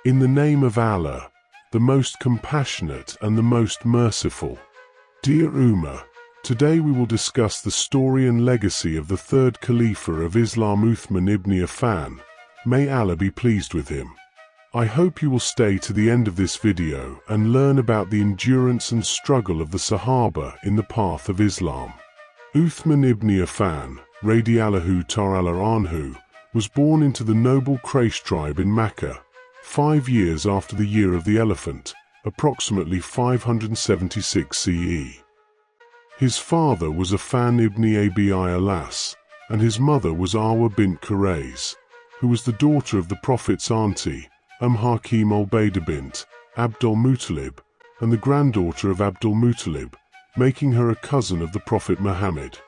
In the name of Allah, the most compassionate and the most merciful. Dear Ummah, today we will discuss the story and legacy of the third Caliph of Islam, Uthman ibn Affan. May Allah be pleased with him. I hope you will stay to the end of this video and learn about the endurance and struggle of the Sahaba in the path of Islam. Uthman ibn Affan, radiyallahu ta'ala anhu, was born into the noble Quraysh tribe in Mecca, 5 years after the year of the elephant, approximately 576 CE. His father was Affan ibn Abi Alas, and his mother was Awa bint Quraysh, who was the daughter of the Prophet's auntie, Hakim al-Bayda bint Abdul Muttalib, and the granddaughter of Abdul Muttalib, making her a cousin of the Prophet Muhammad.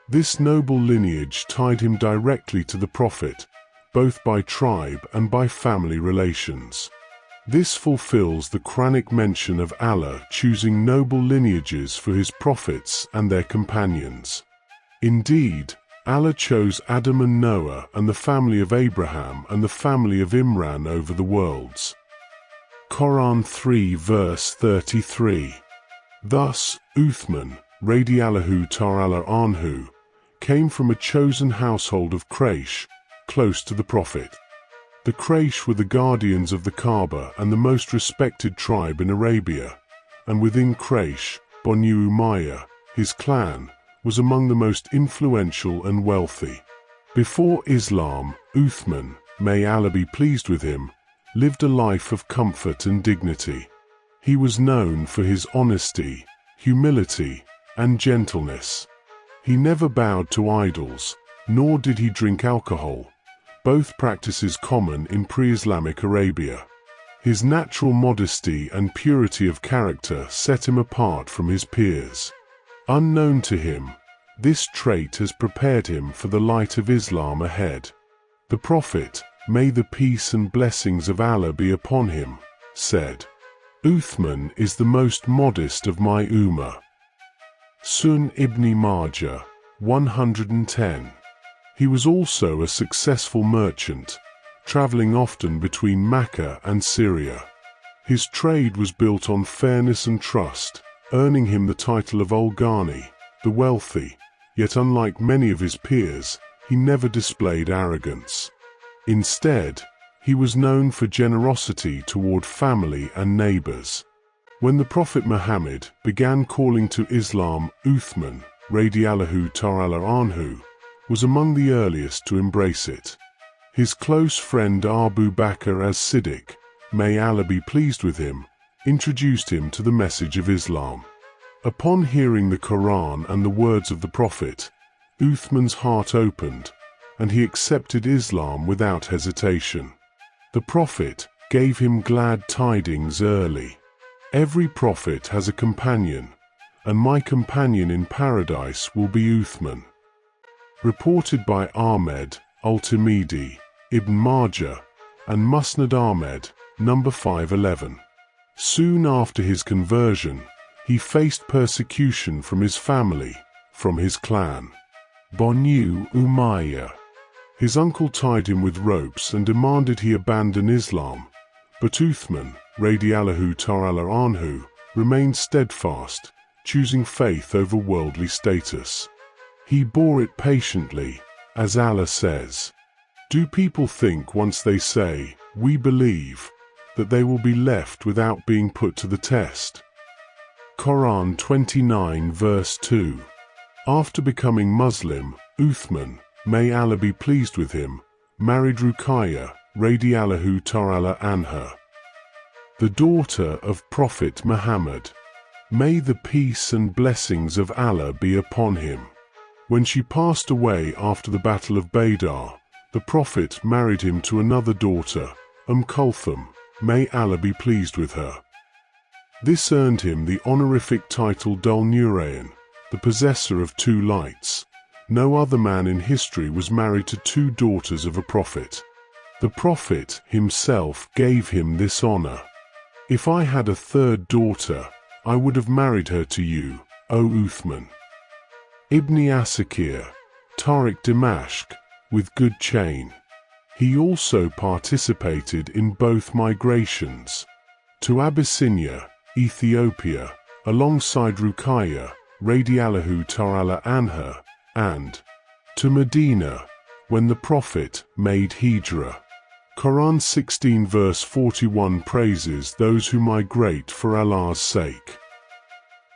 This noble lineage tied him directly to the Prophet, both by tribe and by family relations. This fulfills the Quranic mention of Allah choosing noble lineages for his prophets and their companions. Indeed, Allah chose Adam and Noah and the family of Abraham and the family of Imran over the worlds. Quran 3 verse 33. Thus, Uthman, radiyallahu ta'ala anhu, came from a chosen household of Quraysh, close to the Prophet. The Quraysh were the guardians of the Kaaba and the most respected tribe in Arabia, and within Quraysh, Banu Umayyah, his clan, was among the most influential and wealthy. Before Islam, Uthman, may Allah be pleased with him, lived a life of comfort and dignity. He was known for his honesty, humility, and gentleness. He never bowed to idols, nor did he drink alcohol, both practices common in pre-Islamic Arabia. His natural modesty and purity of character set him apart from his peers. Unknown to him, this trait has prepared him for the light of Islam ahead. The Prophet, may the peace and blessings of Allah be upon him, said, "Uthman is the most modest of my Ummah." Sunan ibn Majah, 110. He was also a successful merchant, traveling often between Mecca and Syria. His trade was built on fairness and trust, earning him the title of Al-Ghani, the wealthy, yet unlike many of his peers, he never displayed arrogance. Instead, he was known for generosity toward family and neighbors. When the Prophet Muhammad began calling to Islam, Uthman, radiyallahu ta'ala anhu, was among the earliest to embrace it. His close friend Abu Bakr as-Siddiq, may Allah be pleased with him, introduced him to the message of Islam. Upon hearing the Quran and the words of the Prophet, Uthman's heart opened, and he accepted Islam without hesitation. The Prophet gave him glad tidings early. Every prophet has a companion, and my companion in paradise will be Uthman. Reported by Ahmed, Al-Tirmidhi, Ibn Majah, and Musnad Ahmed, number 511. Soon after his conversion, he faced persecution from his family, from his clan, Banu Umayyah. His uncle tied him with ropes and demanded he abandon Islam, but Uthman, radiyallahu ta'ala anhu, remained steadfast, choosing faith over worldly status. He bore it patiently, as Allah says. Do people think once they say, "We believe," that they will be left without being put to the test? Quran 29 verse 2. After becoming Muslim, Uthman, may Allah be pleased with him, married Ruqayyah, radiyallahu ta'ala anha, the daughter of Prophet Muhammad. May the peace and blessings of Allah be upon him. When she passed away after the Battle of Badr, the Prophet married him to another daughter, Kulthum, may Allah be pleased with her. This earned him the honorific title Dhul-Nurayn, the Possessor of Two Lights. No other man in history was married to two daughters of a prophet. The Prophet himself gave him this honor. If I had a third daughter, I would have married her to you, O Uthman. Ibn Asakir, Tariq Dimashq, with good chain. He also participated in both migrations to Abyssinia, Ethiopia, alongside Ruqayya, radiallahu ta'ala anha, and to Medina, when the Prophet made Hijrah. Quran 16 verse 41 praises those who migrate for Allah's sake.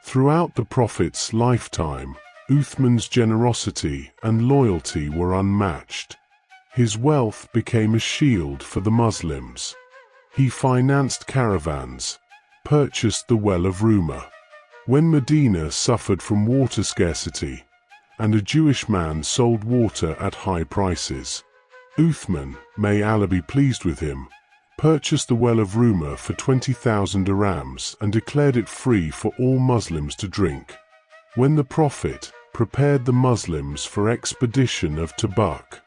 Throughout the Prophet's lifetime, Uthman's generosity and loyalty were unmatched. His wealth became a shield for the Muslims. He financed caravans, purchased the well of Rumah when Medina suffered from water scarcity, and a Jewish man sold water at high prices. Uthman, may Allah be pleased with him, purchased the well of Rumah for 20,000 dirhams and declared it free for all Muslims to drink. When the Prophet prepared the Muslims for expedition of Tabuk,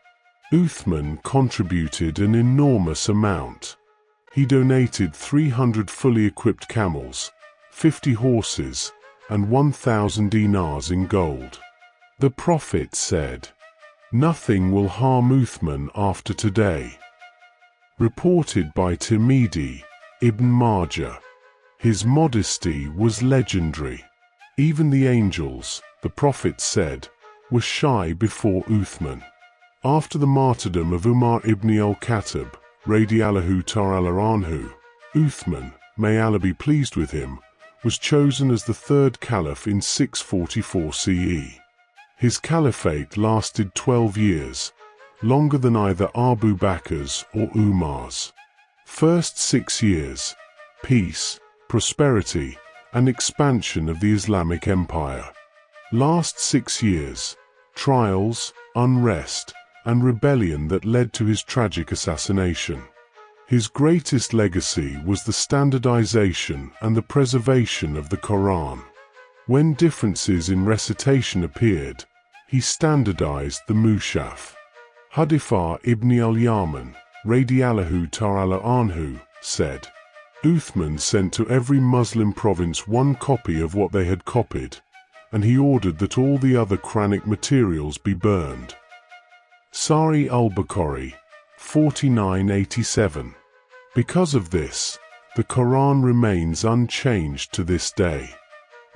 Uthman contributed an enormous amount. He donated 300 fully equipped camels, 50 horses, and 1,000 dinars in gold. The Prophet said, "Nothing will harm Uthman after today." Reported by Tirmidhi, Ibn Majah. His modesty was legendary. Even the angels, the Prophet said, were shy before Uthman. After the martyrdom of Umar ibn al-Khattab, radiallahu ta'ala anhu, Uthman, may Allah be pleased with him, was chosen as the third caliph in 644 CE. His caliphate lasted 12 years, longer than either Abu Bakr's or Umar's. First 6 years, peace, prosperity, and expansion of the Islamic Empire. Last 6 years, trials, unrest, and rebellion that led to his tragic assassination. His greatest legacy was the standardization and the preservation of the Quran. When differences in recitation appeared, he standardized the Mushaf. Hudayfa ibn al-Yaman, radiallahu ta'ala anhu, said, Uthman sent to every Muslim province one copy of what they had copied, and he ordered that all the other Quranic materials be burned. Sahih al-Bukhari, 4987. Because of this, the Quran remains unchanged to this day.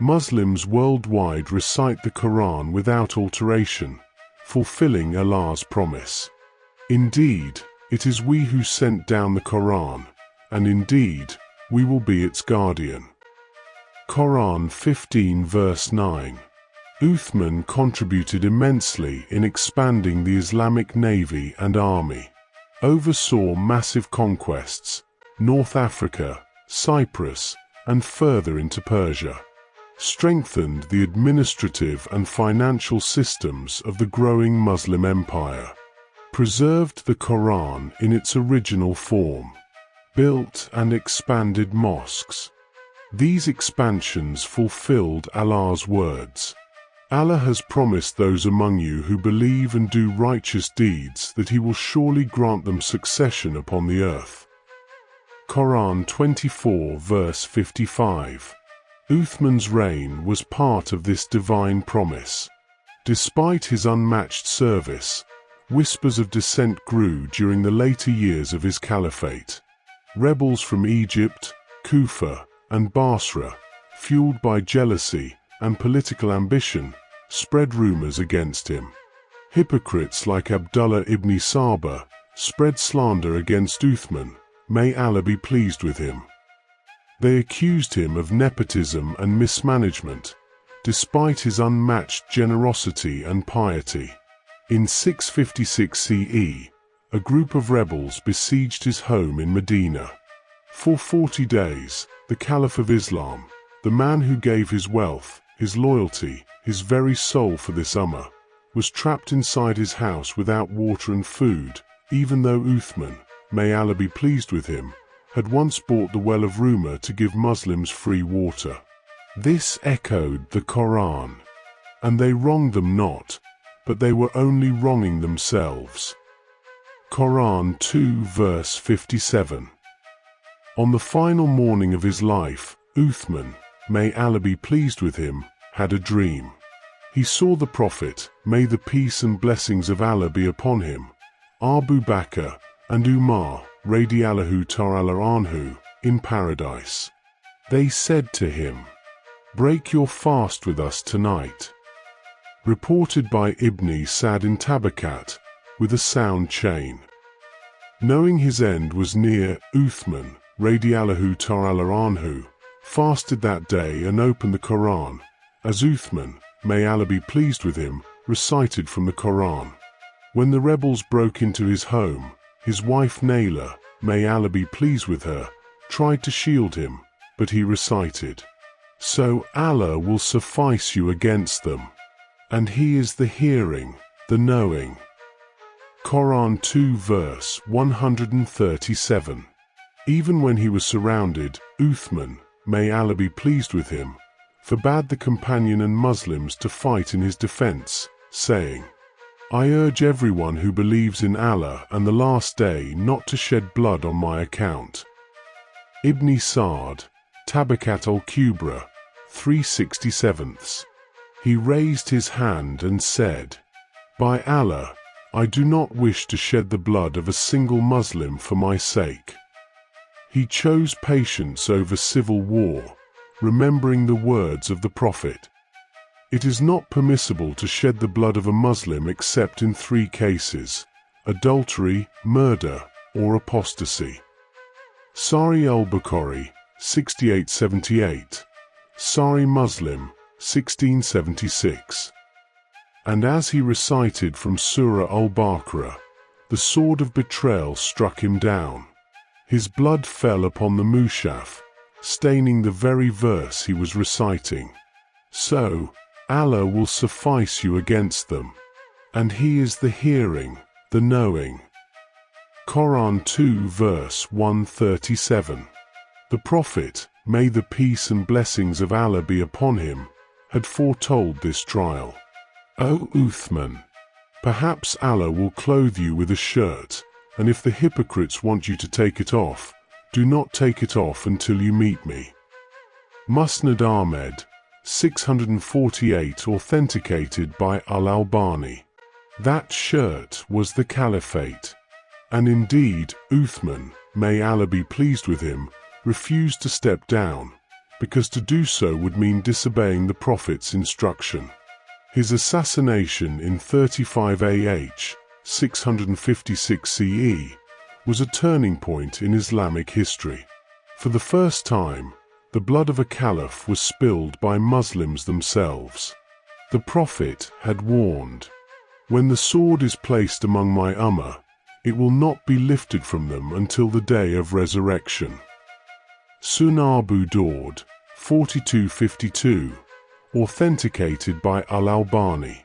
Muslims worldwide recite the Quran without alteration, fulfilling Allah's promise. Indeed, it is we who sent down the Quran, and indeed, we will be its guardian. Quran 15 verse 9. Uthman contributed immensely in expanding the Islamic navy and army. Oversaw massive conquests, North Africa, Cyprus, and further into Persia. Strengthened the administrative and financial systems of the growing Muslim empire. Preserved the Quran in its original form. Built and expanded mosques. These expansions fulfilled Allah's words. Allah has promised those among you who believe and do righteous deeds that He will surely grant them succession upon the earth. Quran 24 verse 55. Uthman's reign was part of this divine promise. Despite his unmatched service, whispers of dissent grew during the later years of his caliphate. Rebels from Egypt, Kufa, and Basra, fueled by jealousy and political ambition, spread rumors against him. Hypocrites like Abdullah ibn Saba spread slander against Uthman, may Allah be pleased with him. They accused him of nepotism and mismanagement, despite his unmatched generosity and piety. In 656 CE, a group of rebels besieged his home in Medina. For 40 days, the Caliph of Islam, the man who gave his wealth, his loyalty, his very soul for this ummah, was trapped inside his house without water and food, even though Uthman, may Allah be pleased with him, had once bought the well of Rumah to give Muslims free water. This echoed the Quran. And they wronged them not, but they were only wronging themselves. Quran 2 verse 57. On the final morning of his life, Uthman, may Allah be pleased with him, had a dream. He saw the Prophet, may the peace and blessings of Allah be upon him, Abu Bakr and Umar radiallahu ta'ala anhu in paradise. They said to him, "Break your fast with us tonight." Reported by Ibn Sa'd in Tabuk with a sound chain. Knowing his end was near, Uthman radiallahu ta'ala anhu fasted that day and opened the Qur'an, as Uthman, may Allah be pleased with him, recited from the Qur'an. When the rebels broke into his home, his wife Nayla, may Allah be pleased with her, tried to shield him, but he recited, "So Allah will suffice you against them, and He is the hearing, the knowing." Quran 2 verse 137. Even when he was surrounded, Uthman, may Allah be pleased with him, forbade the companion and Muslims to fight in his defense, saying, "I urge everyone who believes in Allah and the last day not to shed blood on my account." Ibn Sa'd, Tabuk al-Kubra, 367. He raised his hand and said, "By Allah, I do not wish to shed the blood of a single Muslim for my sake." He chose patience over civil war, remembering the words of the Prophet. It is not permissible to shed the blood of a Muslim except in 3 cases: adultery, murder, or apostasy. Sahih al-Bukhari, 6878, Sahih Muslim, 1676. And as he recited from Surah al-Baqarah, the sword of betrayal struck him down. His blood fell upon the mushaf, staining the very verse he was reciting. So, Allah will suffice you against them, and He is the hearing, the knowing. Quran 2 verse 137. The Prophet, may the peace and blessings of Allah be upon him, had foretold this trial. "O Uthman, perhaps Allah will clothe you with a shirt, and if the hypocrites want you to take it off, do not take it off until you meet me." Musnad Ahmed, 648, authenticated by Al-Albani. That shirt was the caliphate. And indeed, Uthman, may Allah be pleased with him, refused to step down, because to do so would mean disobeying the Prophet's instruction. His assassination in 35 AH, 656 CE, was a turning point in Islamic history. For the first time, the blood of a caliph was spilled by Muslims themselves. The Prophet had warned, "When the sword is placed among my ummah, it will not be lifted from them until the day of resurrection." Sunan Abu Dawud, 4252, authenticated by Al-Albani.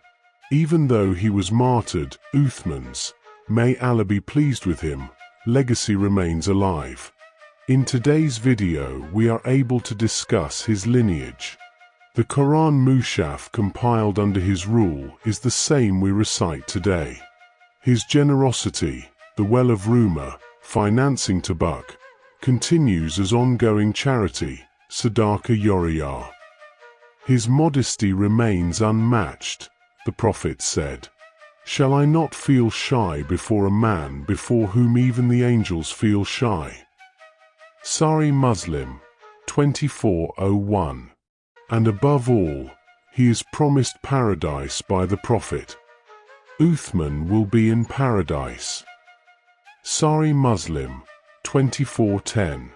Even though he was martyred, Uthman's, may Allah be pleased with him, legacy remains alive. In today's video we are able to discuss his lineage. The Quran Mushaf compiled under his rule is the same we recite today. His generosity, the well of Rumah, financing Tabuk, continues as ongoing charity, Sadaqah Yoriyah. His modesty remains unmatched, the Prophet said. "Shall I not feel shy before a man before whom even the angels feel shy?" Sahih Muslim, 2401. And above all, he is promised paradise by the Prophet. Uthman will be in paradise. Sahih Muslim, 2410.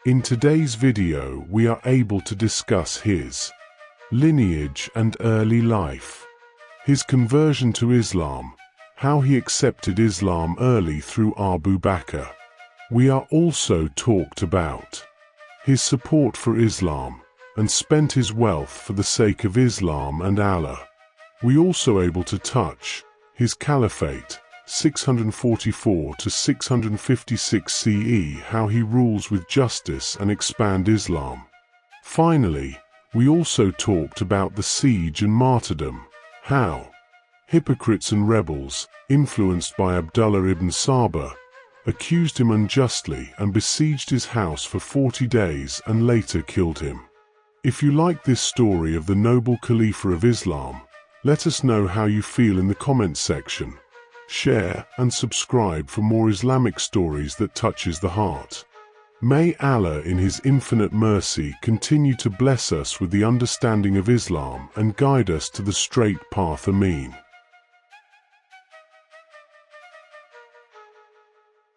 In today's video we are able to discuss his lineage and early life, his conversion to Islam, how he accepted Islam early through Abu Bakr. We are also talked about his support for Islam and spent his wealth for the sake of Islam and Allah. We also able to touch his caliphate, 644 to 656 CE, how he rules with justice and expand Islam. Finally, we also talked about the siege and martyrdom, how hypocrites and rebels, influenced by Abdullah ibn Saba, accused him unjustly and besieged his house for 40 days and later killed him. If you like this story of the noble Caliph of Islam, let us know how you feel in the comments section. share, and subscribe for more Islamic stories that touches the heart. May Allah in His infinite mercy continue to bless us with the understanding of Islam and guide us to the straight path. Ameen.